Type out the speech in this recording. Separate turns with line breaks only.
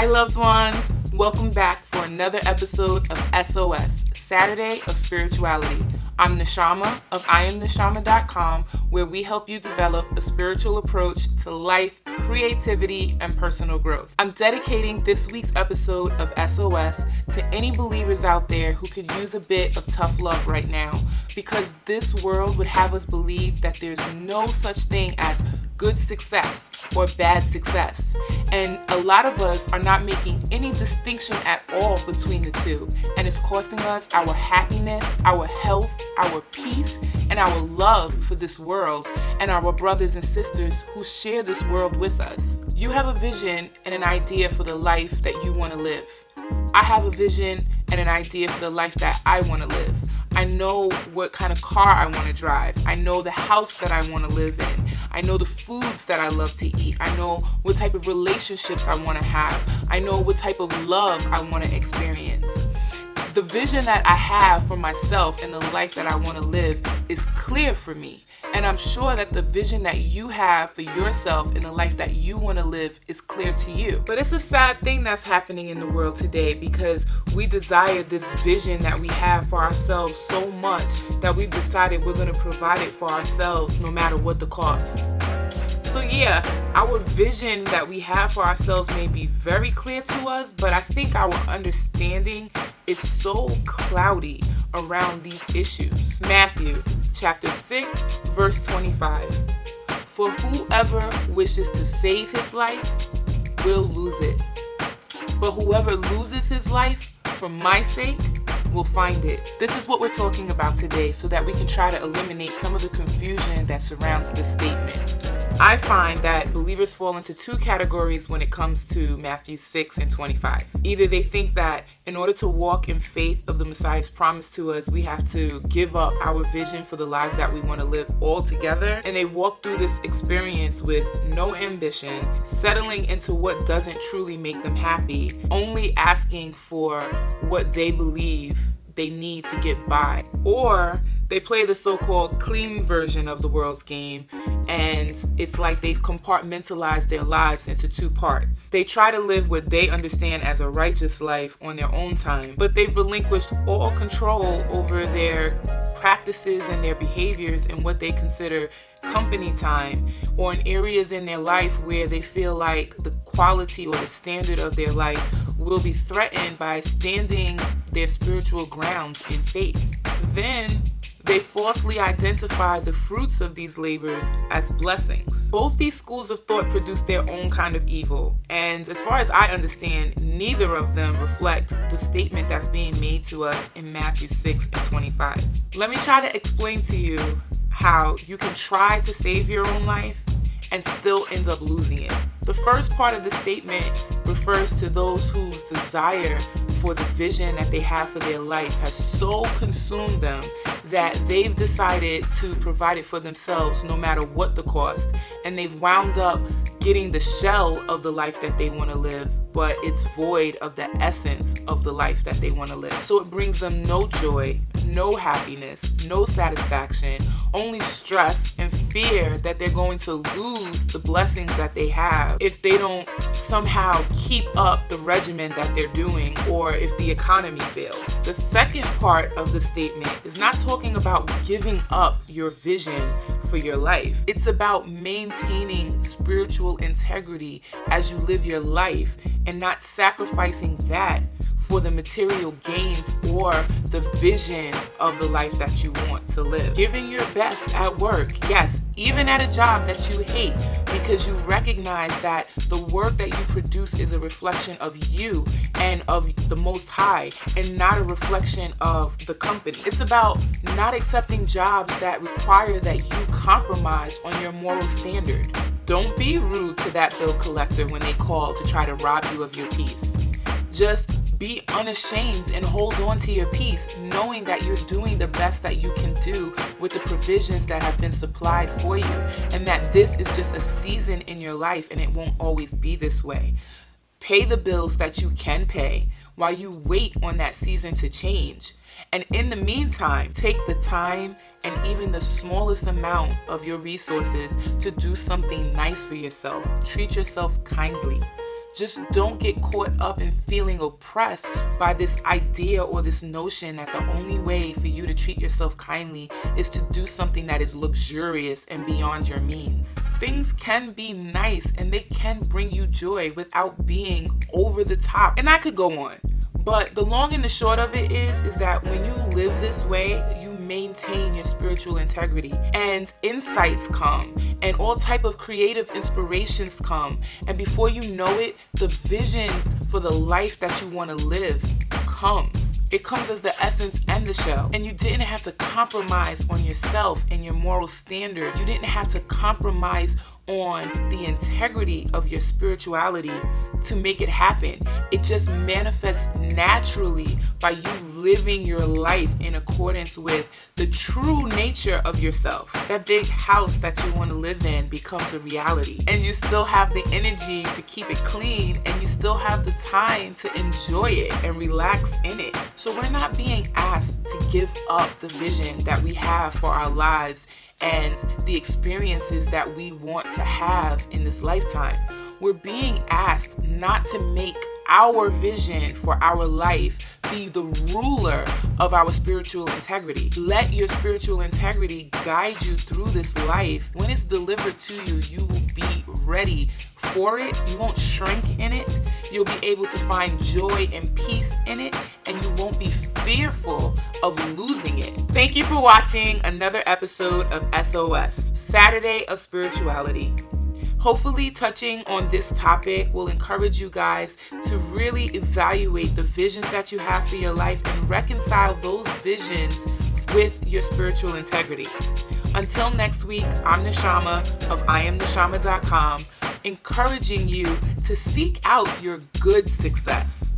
Hi, loved ones. Welcome back for another episode of SOS, Saturday of Spirituality. I'm Neshama of IamNeshama.com, where we help you develop a spiritual approach to life, creativity, and personal growth. I'm dedicating this week's episode of SOS to any believers out there who could use a bit of tough love right now, because this world would have us believe that there's no such thing as good success or bad success. And a lot of us are not making any distinction at all between the two. And it's costing us our happiness, our health, our peace, and our love for this world and our brothers and sisters who share this world with us. You have a vision and an idea for the life that you want to live. I have a vision and an idea for the life that I want to live. I know what kind of car I want to drive. I know the house that I want to live in. I know the foods that I love to eat. I know what type of relationships I want to have. I know what type of love I want to experience. The vision that I have for myself and the life that I want to live is clear for me. And I'm sure that the vision that you have for yourself and the life that you want to live is clear to you. But it's a sad thing that's happening in the world today, because we desire this vision that we have for ourselves so much that we've decided we're going to provide it for ourselves no matter what the cost. So yeah, our vision that we have for ourselves may be very clear to us, but I think our understanding is so cloudy around these issues. Matthew chapter 6, verse 25. For whoever wishes to save his life will lose it. But whoever loses his life for my sake will find it. This is what we're talking about today, so that we can try to eliminate some of the confusion that surrounds this statement. I find that believers fall into two categories when it comes to Matthew 6 and 25. Either they think that in order to walk in faith of the Messiah's promise to us, we have to give up our vision for the lives that we want to live altogether, and they walk through this experience with no ambition, settling into what doesn't truly make them happy, only asking for what they believe they need to get by. Or they play the so-called clean version of the world's game, and it's like they've compartmentalized their lives into two parts. They try to live what they understand as a righteous life on their own time, but they've relinquished all control over their practices and their behaviors and what they consider company time, or in areas in their life where they feel like the quality or the standard of their life will be threatened by standing their spiritual grounds in faith. Then they falsely identify the fruits of these labors as blessings. Both these schools of thought produce their own kind of evil, and as far as I understand, neither of them reflect the statement that's being made to us in Matthew 6 and 25. Let me try to explain to you how you can try to save your own life and still end up losing it. The first part of the statement refers to those whose desire for the vision that they have for their life has so consumed them that they've decided to provide it for themselves no matter what the cost, and they've wound up getting the shell of the life that they want to live, but it's void of the essence of the life that they want to live. So it brings them no joy, no happiness, no satisfaction, only stress and fear that they're going to lose the blessings that they have if they don't somehow keep up the regimen that they're doing, or if the economy fails. The second part of the statement is not talking about giving up your vision for your life. It's about maintaining spiritual integrity as you live your life and not sacrificing that for the material gains or the vision of the life that you want to live. Giving your best at work, yes, even at a job that you hate, because you recognize that the work that you produce is a reflection of you and of the Most High, and not a reflection of the company. It's about not accepting jobs that require that you compromise on your moral standard. Don't be rude to that bill collector when they call to try to rob you of your peace. Just be unashamed and hold on to your peace, knowing that you're doing the best that you can do with the provisions that have been supplied for you, and that this is just a season in your life and it won't always be this way. Pay the bills that you can pay while you wait on that season to change. And in the meantime, take the time and even the smallest amount of your resources to do something nice for yourself. Treat yourself kindly. Just don't get caught up in feeling oppressed by this idea or this notion that the only way for you to treat yourself kindly is to do something that is luxurious and beyond your means. Things can be nice and they can bring you joy without being over the top. And I could go on. But the long and the short of it is that when you live this way, you maintain your spiritual integrity, and insights come, and all type of creative inspirations come, and before you know it, the vision for the life that you want to live comes. It comes as the essence and the shell. And you didn't have to compromise on yourself and your moral standard. You didn't have to compromise on the integrity of your spirituality to make it happen. It just manifests naturally by you living your life in accordance with the true nature of yourself. That big house that you want to live in becomes a reality. And you still have the energy to keep it clean, and you still have the time to enjoy it and relax in it. So we're not being asked to give up the vision that we have for our lives and the experiences that we want to have in this lifetime. We're being asked not to make our vision for our life be the ruler of our spiritual integrity. Let your spiritual integrity guide you through this life. When it's delivered to you, you will be ready for it. You won't shrink in it. You'll be able to find joy and peace in it, and you won't be fearful of losing it. Thank you for watching another episode of SOS, Saturday of Spirituality. Hopefully touching on this topic will encourage you guys to really evaluate the visions that you have for your life and reconcile those visions with your spiritual integrity. Until next week, I'm Neshama of IamNeshama.com, encouraging you to seek out your good success.